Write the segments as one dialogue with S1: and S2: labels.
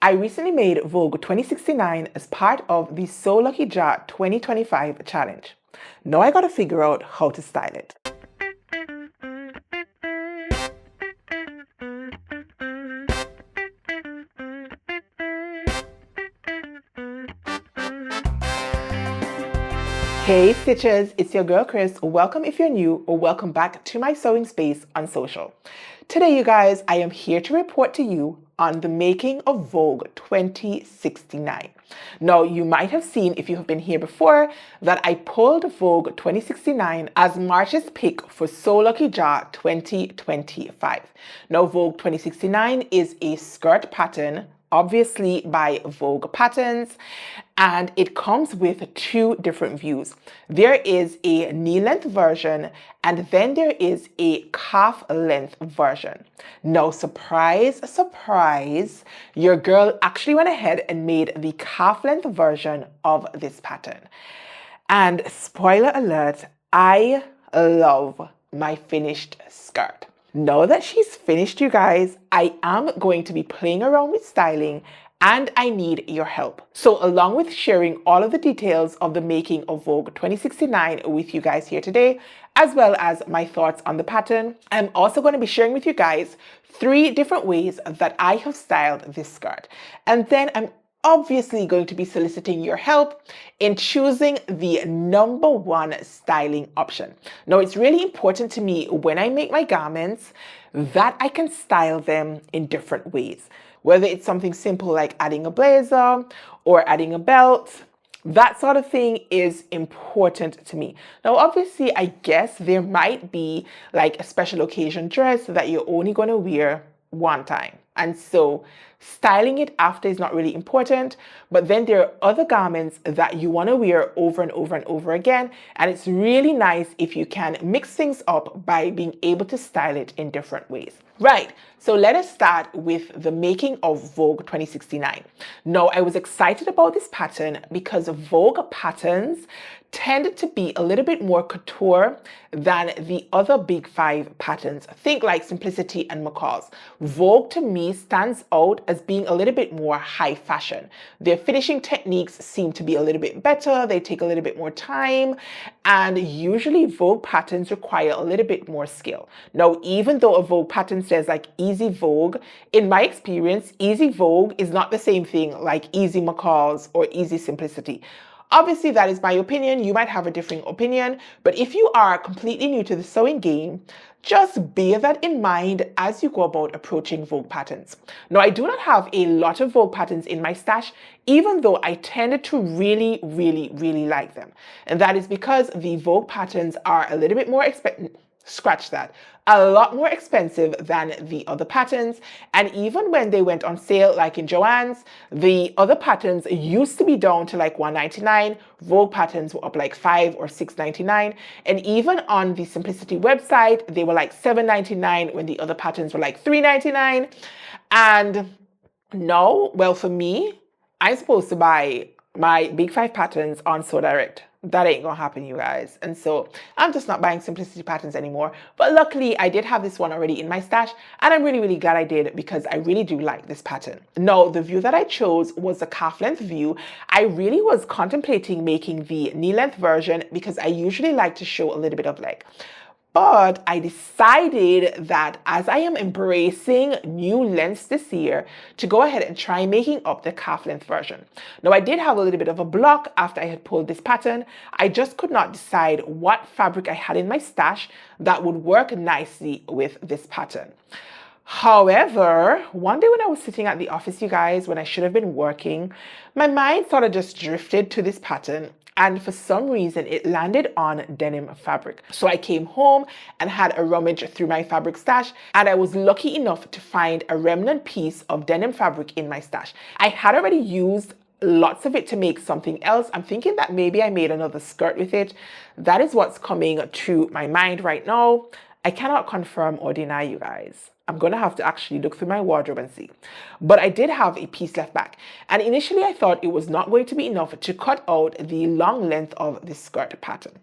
S1: I recently made Vogue 2069 as part of the So Lucky Ja 2025 challenge. Now I gotta figure out how to style it. Hey Stitches, it's your girl Kris. Welcome if you're new or welcome back to my sewing space on social. Today you guys, I am here to report to you on the making of Vogue 2069. Now you might have seen if you have been here before that I pulled Vogue 2069 as March's pick for So Lucky Ja 2025. Now Vogue 2069 is a skirt pattern obviously by Vogue Patterns, and it comes with two different views. There is a knee length version and then there is a calf length version. Now, surprise, surprise, your girl actually went ahead and made the calf length version of this pattern. And spoiler alert, I love my finished skirt. Now that she's finished, you guys, I am going to be playing around with styling and I need your help. So along with sharing all of the details of the making of Vogue 2069 with you guys here today, as well as my thoughts on the pattern, I'm also going to be sharing with you guys 3 different ways that I have styled this skirt. And then I'm obviously going to be soliciting your help in choosing the number 1 styling option. Now, it's really important to me when I make my garments that I can style them in different ways. Whether it's something simple like adding a blazer or adding a belt, that sort of thing is important to me. Now, obviously, I guess there might be like a special occasion dress that you're only going to wear one time. And so styling it after is not really important, but then there are other garments that you want to wear over and over and over again. And it's really nice if you can mix things up by being able to style it in different ways. Right, so let us start with the making of Vogue 2069. Now, I was excited about this pattern because Vogue patterns tended to be a little bit more couture than the other big 5 patterns. Think like Simplicity and McCall's. Vogue to me stands out as being a little bit more high fashion. Their finishing techniques seem to be a little bit better. They take a little bit more time, and usually Vogue patterns require a little bit more skill. Now, even though a Vogue pattern says like Easy Vogue, in my experience, Easy Vogue is not the same thing like Easy McCall's or Easy Simplicity. Obviously, that is my opinion. You might have a different opinion, but if you are completely new to the sewing game, just bear that in mind as you go about approaching Vogue patterns. Now, I do not have a lot of Vogue patterns in my stash, even though I tended to really like them. And that is because the Vogue patterns are a little bit more expensive. Scratch that. A lot more expensive than the other patterns. And even when they went on sale, like in Joann's, the other patterns used to be down to like $1.99. Vogue patterns were up like $5 or $6.99. And even on the Simplicity website, they were like $7.99 when the other patterns were like $3.99. And no, well, for me, I'm supposed to buy my big 5 patterns on So Direct. That ain't gonna happen, you guys. And so I'm just not buying Simplicity patterns anymore. But luckily, I did have this one already in my stash, and I'm really glad I did because I really do like this pattern. Now, the view that I chose was the calf length view. I really was contemplating making the knee length version because I usually like to show a little bit of leg. But I decided that as I am embracing new lengths this year, to go ahead and try making up the calf length version. Now, I did have a little bit of a block after I had pulled this pattern. I just could not decide what fabric I had in my stash that would work nicely with this pattern. However, one day when I was sitting at the office, you guys, when I should have been working, my mind sort of just drifted to this pattern. And for some reason, it landed on denim fabric. So I came home and had a rummage through my fabric stash, and I was lucky enough to find a remnant piece of denim fabric in my stash. I had already used lots of it to make something else. I'm thinking that maybe I made another skirt with it. That is what's coming to my mind right now. I cannot confirm or deny, you guys. I'm going to have to actually look through my wardrobe and see. But I did have a piece left back. And initially I thought it was not going to be enough to cut out the long length of this skirt pattern.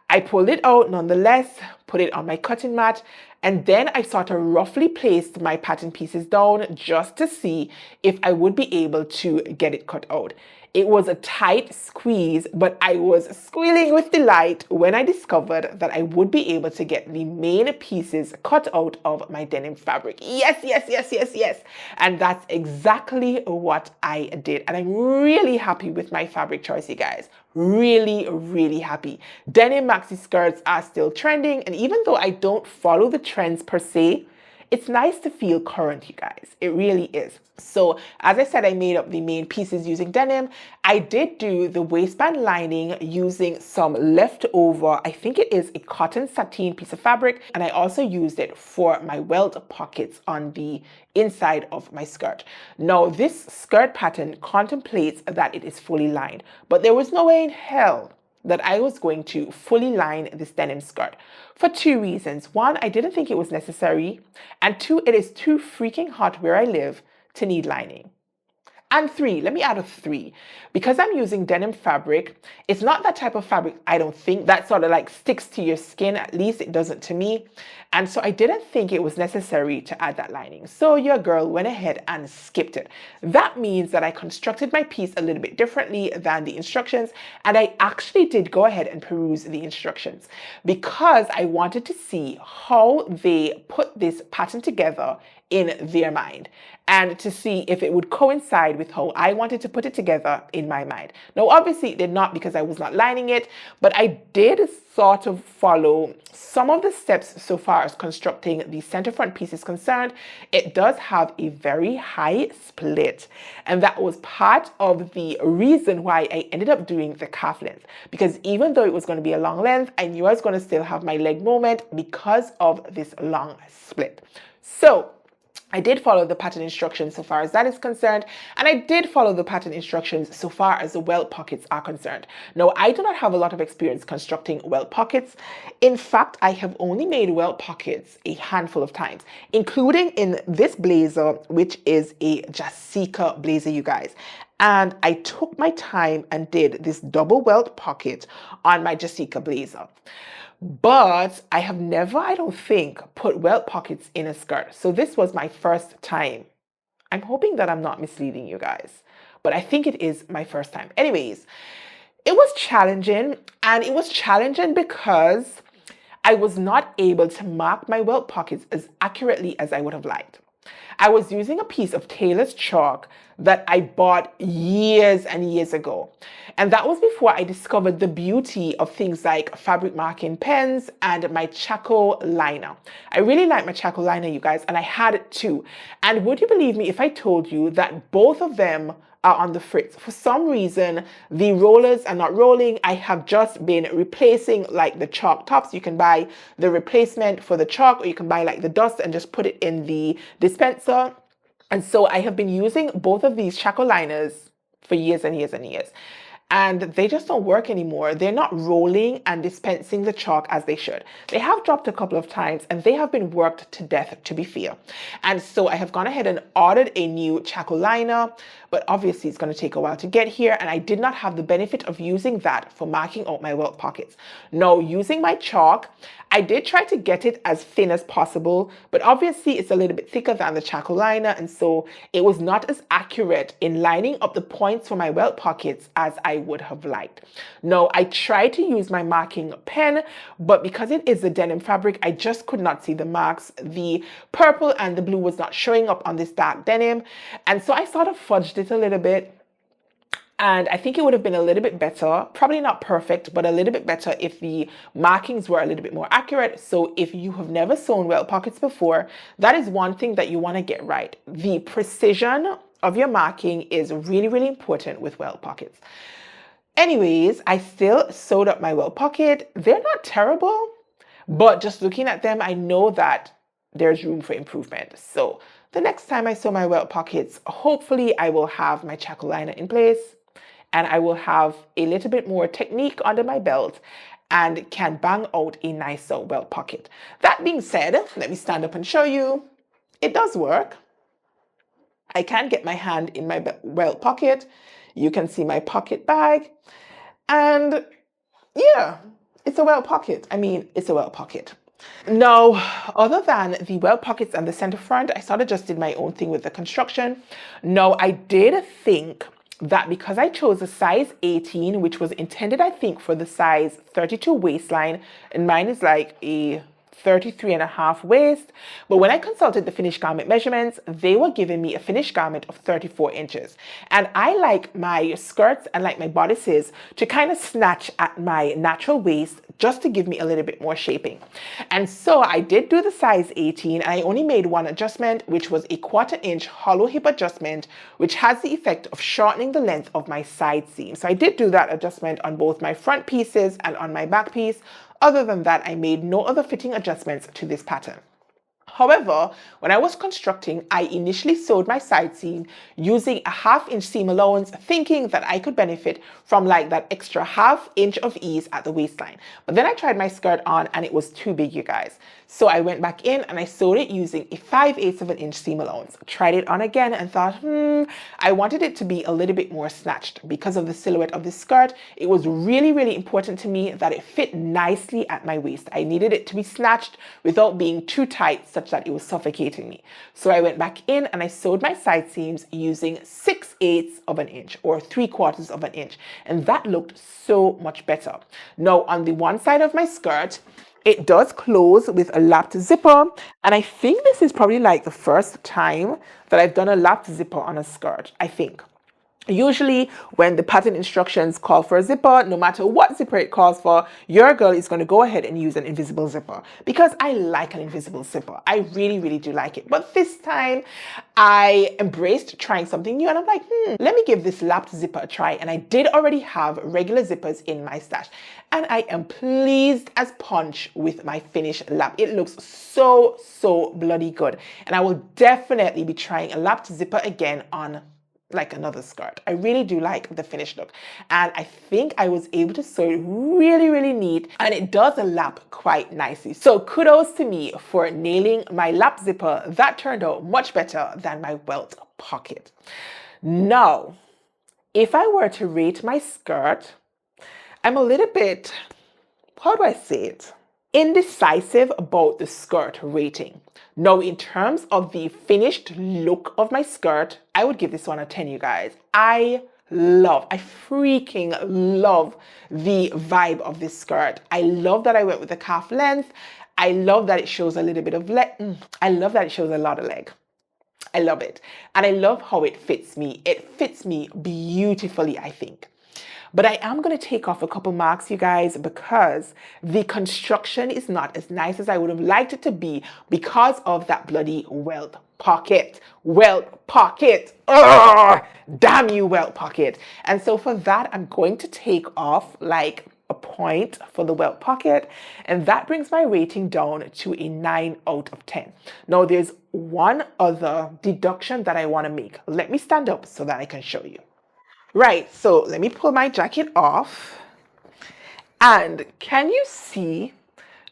S1: I pulled it out nonetheless, put it on my cutting mat, And then I sort of roughly placed my pattern pieces down just to see if I would be able to get it cut out. It was a tight squeeze, but I was squealing with delight when I discovered that I would be able to get the main pieces cut out of my denim fabric. Yes, yes, yes, yes, yes. And that's exactly what I did. And I'm really happy with my fabric choice, you guys. Really, really happy. Denim maxi skirts are still trending. And even though I don't follow the trends per se, it's nice to feel current, you guys. It really is. So as I said, I made up the main pieces using denim. I did do the waistband lining using some leftover, I think it is a cotton sateen piece of fabric. And I also used it for my welt pockets on the inside of my skirt. Now, this skirt pattern contemplates that it is fully lined, but there was no way in hell that I was going to fully line this denim skirt for two reasons. One, I didn't think it was necessary. And two, it is too freaking hot where I live to need lining. And three, let me add a three. Because I'm using denim fabric, it's not that type of fabric, I don't think, that sort of like sticks to your skin. At least it doesn't to me. And so I didn't think it was necessary to add that lining. So your girl went ahead and skipped it. That means that I constructed my piece a little bit differently than the instructions. And I actually did go ahead and peruse the instructions because I wanted to see how they put this pattern together in their mind and to see if it would coincide with how I wanted to put it together in my mind. Now, obviously it did not because I was not lining it, but I did sort of follow some of the steps so far as constructing the center front piece is concerned. It does have a very high split, and that was part of the reason why I ended up doing the calf length, because even though it was going to be a long length, I knew I was going to still have my leg moment because of this long split. So I did follow the pattern instructions so far as that is concerned, and I did follow the pattern instructions so far as the welt pockets are concerned. Now, I do not have a lot of experience constructing welt pockets. In fact, I have only made welt pockets a handful of times, including in this blazer, which is a Jessica blazer, you guys. And I took my time and did this double welt pocket on my Jessica blazer. But I have never, I don't think, put welt pockets in a skirt. So this was my first time. I'm hoping that I'm not misleading you guys, but I think it is my first time. Anyways, it was challenging, and it was challenging because I was not able to mark my welt pockets as accurately as I would have liked. I was using a piece of Taylor's chalk that I bought years and years ago. And that was before I discovered the beauty of things like fabric marking pens and my Chaco liner. I really like my Chaco liner, you guys, and I had it too. And would you believe me if I told you that both of them are on the fritz? For some reason, the rollers are not rolling. I have just been replacing like the chalk tops. You can buy the replacement for the chalk, or you can buy like the dust and just put it in the dispenser. And so I have been using both of these Chaco liners for years and years and years. And they just don't work anymore. They're not rolling and dispensing the chalk as they should. They have dropped a couple of times and they have been worked to death, to be fair. And so I have gone ahead and ordered a new Chaco liner, but obviously it's going to take a while to get here. And I did not have the benefit of using that for marking out my welt pockets. Now, using my chalk, I did try to get it as thin as possible, but obviously it's a little bit thicker than the Chaco liner, and so it was not as accurate in lining up the points for my welt pockets as I would have liked. Now, I tried to use my marking pen, but because it is a denim fabric, I just could not see the marks. The purple and the blue was not showing up on this dark denim, and so I sort of fudged it a little bit. And I think it would have been a little bit better, probably not perfect, but a little bit better if the markings were a little bit more accurate. So if you have never sewn welt pockets before, that is one thing that you want to get right. The precision of your marking is really, really important with welt pockets. Anyways, I still sewed up my welt pocket. They're not terrible, but just looking at them, I know that there's room for improvement. So the next time I sew my welt pockets, hopefully I will have my Chaco liner in place, and I will have a little bit more technique under my belt and can bang out a nicer welt pocket. That being said, let me stand up and show you. It does work. I can get my hand in my welt pocket. You can see my pocket bag. And yeah, it's a welt pocket. I mean, it's a welt pocket. Now, other than the welt pockets and the center front, I sort of just did my own thing with the construction. No, I did think that because I chose a size 18, which was intended, I think, for the size 32 waistline, and mine is like a 33.5 waist. But when I consulted the finished garment measurements, they were giving me a finished garment of 34 inches. And I like my skirts and like my bodices to kind of snatch at my natural waist just to give me a little bit more shaping. And so I did do the size 18 and I only made one adjustment, which was a 1/4 inch hollow hip adjustment, which has the effect of shortening the length of my side seam. So I did do that adjustment on both my front pieces and on my back piece. Other than that, I made no other fitting adjustments to this pattern. However, when I was constructing, I initially sewed my side seam using a 1/2 inch seam allowance, thinking that I could benefit from like that extra 1/2 inch of ease at the waistline. But then I tried my skirt on and it was too big, you guys. So I went back in and I sewed it using a 5/8 of an inch seam allowance. Tried it on again and thought, I wanted it to be a little bit more snatched because of the silhouette of the skirt. It was really, really important to me that it fit nicely at my waist. I needed it to be snatched without being too tight, such that it was suffocating me. So I went back in and I sewed my side seams using 6/8 of an inch or 3/4 of an inch. And that looked so much better. Now on the one side of my skirt, it does close with a lapped zipper. And I think this is probably like the first time that I've done a lapped zipper on a skirt, I think. Usually when the pattern instructions call for a zipper, no matter what zipper it calls for, your girl is going to go ahead and use an invisible zipper because I like an invisible zipper. I really, really do like it. But this time I embraced trying something new and I'm like, let me give this lapped zipper a try. And I did already have regular zippers in my stash. And I am pleased as punch with my finished lap. It looks so, so bloody good. And I will definitely be trying a lapped zipper again on like another skirt. I really do like the finished look. And I think I was able to sew it really, really neat. And it does lap quite nicely. So kudos to me for nailing my lap zipper. That turned out much better than my welt pocket. Now, if I were to rate my skirt, I'm a little bit, how do I say it? Indecisive about the skirt rating. Now, in terms of the finished look of my skirt, I would give this one a 10, you guys. I freaking love the vibe of this skirt. I love that I went with the calf length. I love that it shows a little bit of leg. I love that it shows a lot of leg. I love it. And I love how it fits me. It fits me beautifully, I think. But I am going to take off a couple marks, you guys, because the construction is not as nice as I would have liked it to be because of that bloody welt pocket. Welt pocket. Ugh! Damn you, welt pocket. And so for that, I'm going to take off like a point for the welt pocket. And that brings my rating down to a 9 out of 10. Now, there's one other deduction that I want to make. Let me stand up so that I can show you. Right, so let me pull my jacket off. And can you see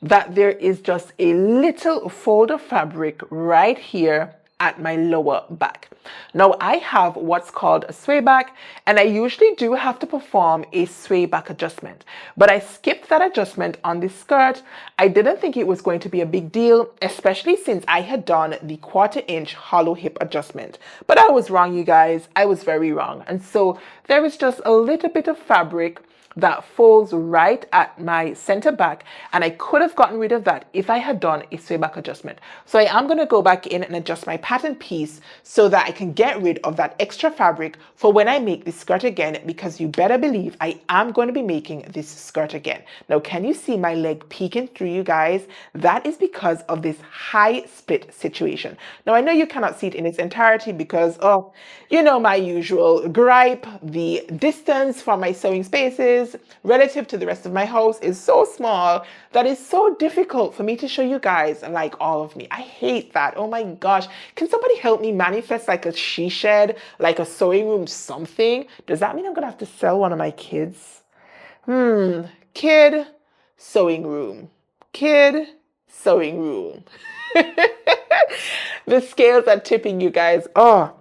S1: that there is just a little fold of fabric right here at my lower back? Now I have what's called a sway back, and I usually do have to perform a sway back adjustment, but I skipped that adjustment on this skirt. I didn't think it was going to be a big deal, especially since I had done the 1/4 inch hollow hip adjustment. But I was wrong, you guys. I was very wrong. And so there is just a little bit of fabric that folds right at my center back, and I could have gotten rid of that if I had done a sway back adjustment. So I am going to go back in and adjust my pattern piece so that I can get rid of that extra fabric for when I make this skirt again, because you better believe I am going to be making this skirt again. Now, can you see my leg peeking through, you guys? That is because of this high split situation. Now, I know you cannot see it in its entirety because, oh, you know, my usual gripe, the distance from my sewing spaces relative to the rest of my house is so small that it's so difficult for me to show you guys like all of me. I hate that. Oh my gosh. Can somebody help me manifest like a she shed, like a sewing room, something? Does that mean I'm gonna have to sell one of my kids? Kid sewing room. Kid sewing room. The scales are tipping, you guys. Oh,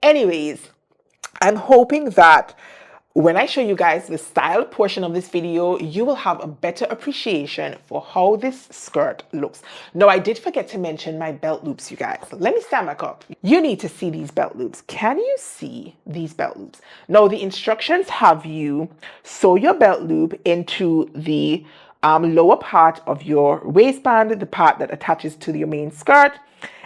S1: anyways, I'm hoping that When I show you guys the style portion of this video, you will have a better appreciation for how this skirt looks. Now, I did forget to mention my belt loops, you guys. Let me stand back up. You need to see these belt loops. Can you see these belt loops? Now, the instructions have you sew your belt loop into the lower part of your waistband, the part that attaches to your main skirt.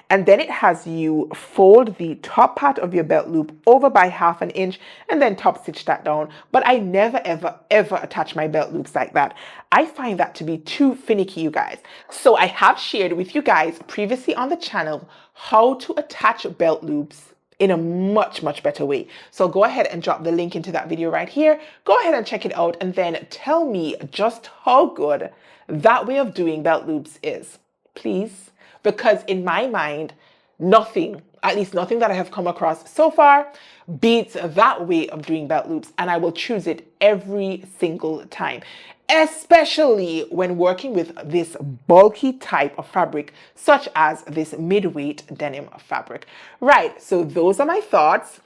S1: And then it has you fold the top part of your belt loop over by 1/2 inch and then top stitch that down. But I never, ever, ever attach my belt loops like that. I find that to be too finicky, you guys. So I have shared with you guys previously on the channel how to attach belt loops in a much, much better way. So go ahead and drop the link into that video right here. Go ahead and check it out and then tell me just how good that way of doing belt loops is, please. Because in my mind, nothing, at least nothing that I have come across so far, beats that way of doing belt loops. And I will choose it every single time, especially when working with this bulky type of fabric, such as this mid-weight denim fabric. Right, so those are my thoughts.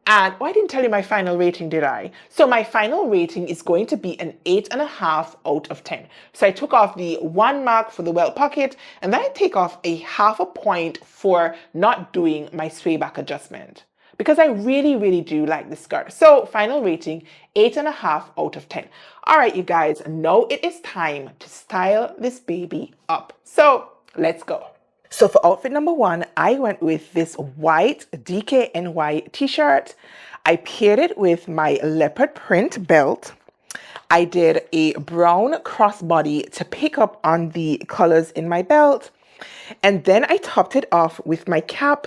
S1: And I didn't tell you my final rating, did I? So my final rating is going to be an 8.5 out of 10. So I took off the 1 mark for the welt pocket, and then I take off a 0.5 point for not doing my sway back adjustment, because I really, really do like the skirt. So final rating, 8.5 out of 10. All right, you guys, now it is time to style this baby up. So let's go. So for outfit number 1, I went with this white DKNY t-shirt. I paired it with my leopard print belt. I did a brown crossbody to pick up on the colors in my belt. And then I topped it off with my cap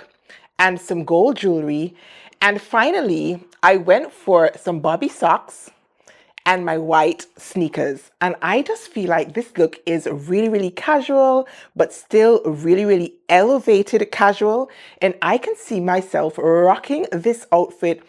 S1: and some gold jewelry. And finally, I went for some bobby socks and my white sneakers. And I just feel like this look is really, really casual, but still really, really elevated casual. And I can see myself rocking this outfit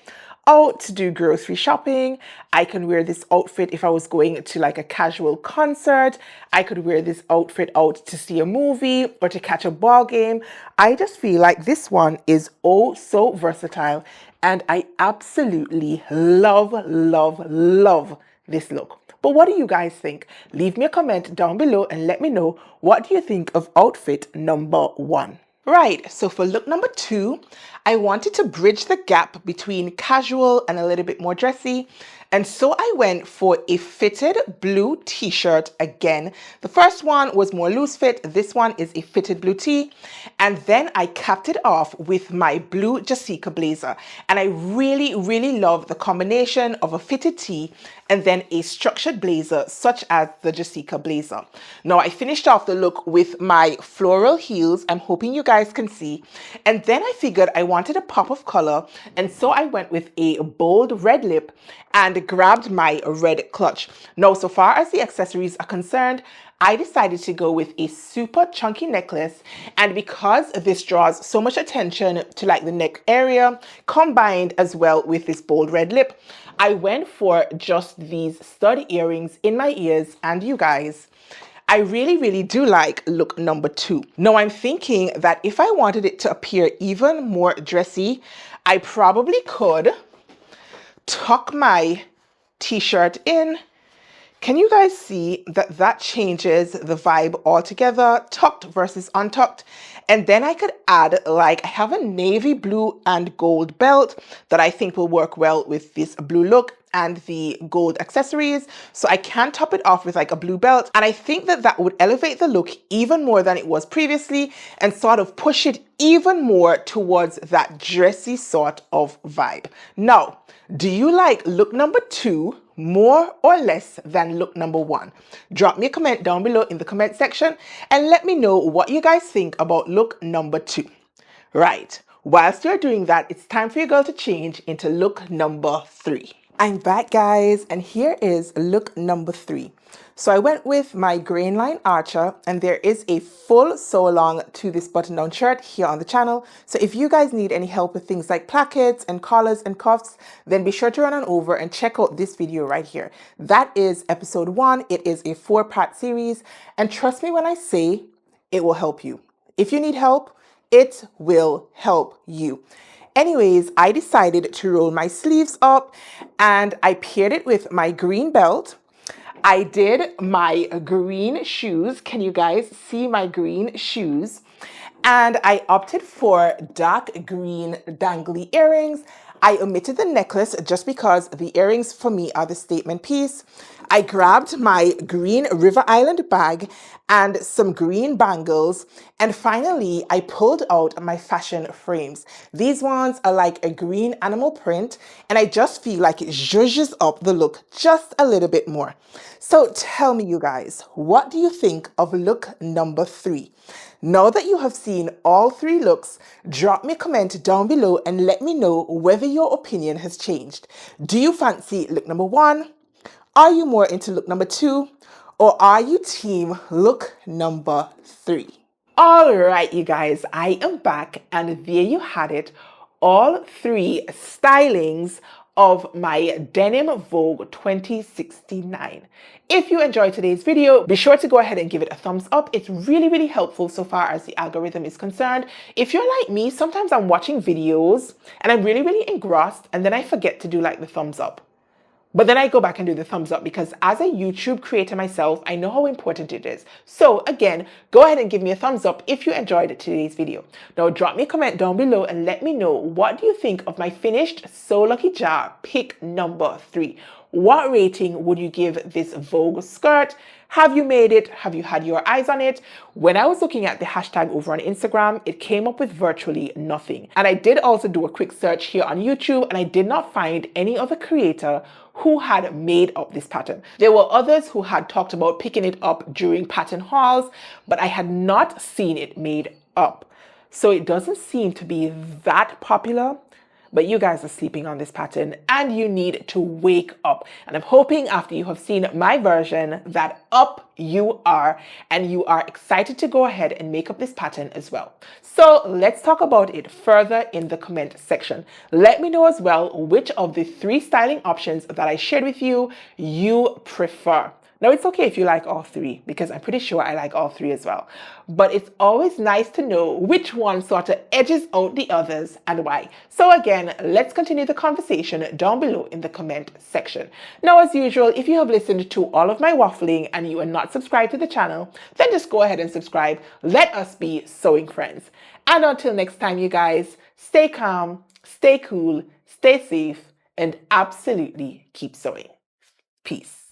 S1: out to do grocery shopping. I can wear this outfit if I was going to like a casual concert. I could wear this outfit out to see a movie or to catch a ball game. I just feel like this one is oh so versatile. And I absolutely love, love, love this look. But what do you guys think? Leave me a comment down below and let me know, what do you think of outfit number 1? Right, so for look number 2, I wanted to bridge the gap between casual and a little bit more dressy. And so I went for a fitted blue t-shirt again. The first one was more loose fit. This one is a fitted blue tee. And then I capped it off with my blue Jessica blazer. And I really, really love the combination of a fitted tee and then a structured blazer such as the Jessica blazer. Now I finished off the look with my floral heels. I'm hoping you guys can see. And then I figured I wanted a pop of color. And so I went with a bold red lip and grabbed my red clutch. Now, so far as the accessories are concerned, I decided to go with a super chunky necklace. And because this draws so much attention to like the neck area, combined as well with this bold red lip, I went for just these stud earrings in my ears. And you guys, I really, really do like look number 2. Now I'm thinking that if I wanted it to appear even more dressy, I probably could tuck my t-shirt in. Can you guys see that that changes the vibe altogether? Tucked versus untucked. And then I could add, like, I have a navy blue and gold belt that I think will work well with this blue look and the gold accessories. So I can top it off with like a blue belt. And I think that that would elevate the look even more than it was previously and sort of push it even more towards that dressy sort of vibe. Now, do you like look number 2 more or less than look number 1? Drop me a comment down below in the comment section and let me know what you guys think about look number 2. Right, whilst you're doing that, it's time for your girl to change into look number 3. I'm back, guys, and here is look number 3. So I went with my grain line archer, and there is a full sew along to this button down shirt here on the channel. So if you guys need any help with things like plackets and collars and cuffs, then be sure to run on over and check out this video right here. That is episode 1. It is a 4-part series, and trust me when I say it will help you. If you need help, it will help you. Anyways, I decided to roll my sleeves up and I paired it with my green belt. I did my green shoes. Can you guys see my green shoes? And I opted for dark green dangly earrings. I omitted the necklace just because the earrings for me are the statement piece. I grabbed my green River Island bag and some green bangles. And finally, I pulled out my fashion frames. These ones are like a green animal print, and I just feel like it zhuzhes up the look just a little bit more. So tell me, you guys, what do you think of look number 3? Now that you have seen all 3 looks, drop me a comment down below and let me know whether your opinion has changed. Do you fancy look number 1? Are you more into look number 2? Or are you team look number 3? All right, you guys, I am back, and there you had it. All 3 stylings of my denim Vogue 2069. If you enjoyed today's video, be sure to go ahead and give it a thumbs up. It's really, really helpful so far as the algorithm is concerned. If you're like me, sometimes I'm watching videos and I'm really, really engrossed, and then I forget to do like the thumbs up. But then I go back and do the thumbs up because as a YouTube creator myself, I know how important it is. So again, go ahead and give me a thumbs up if you enjoyed today's video. Now drop me a comment down below and let me know, what do you think of my finished So Lucky Jar pick number 3? What rating would you give this Vogue skirt? Have you made it? Have you had your eyes on it? When I was looking at the hashtag over on Instagram, it came up with virtually nothing. And I did also do a quick search here on YouTube, and I did not find any other creator who had made up this pattern. There were others who had talked about picking it up during pattern hauls, but I had not seen it made up. So it doesn't seem to be that popular. But you guys are sleeping on this pattern and you need to wake up. And I'm hoping after you have seen my version that up you are, and you are excited to go ahead and make up this pattern as well. So let's talk about it further in the comment section. Let me know as well which of the 3 styling options that I shared with you you prefer. Now, it's okay if you like all 3, because I'm pretty sure I like all 3 as well. But it's always nice to know which one sort of edges out the others and why. So again, let's continue the conversation down below in the comment section. Now, as usual, if you have listened to all of my waffling and you are not subscribed to the channel, then just go ahead and subscribe. Let us be sewing friends. And until next time, you guys, stay calm, stay cool, stay safe, and absolutely keep sewing. Peace.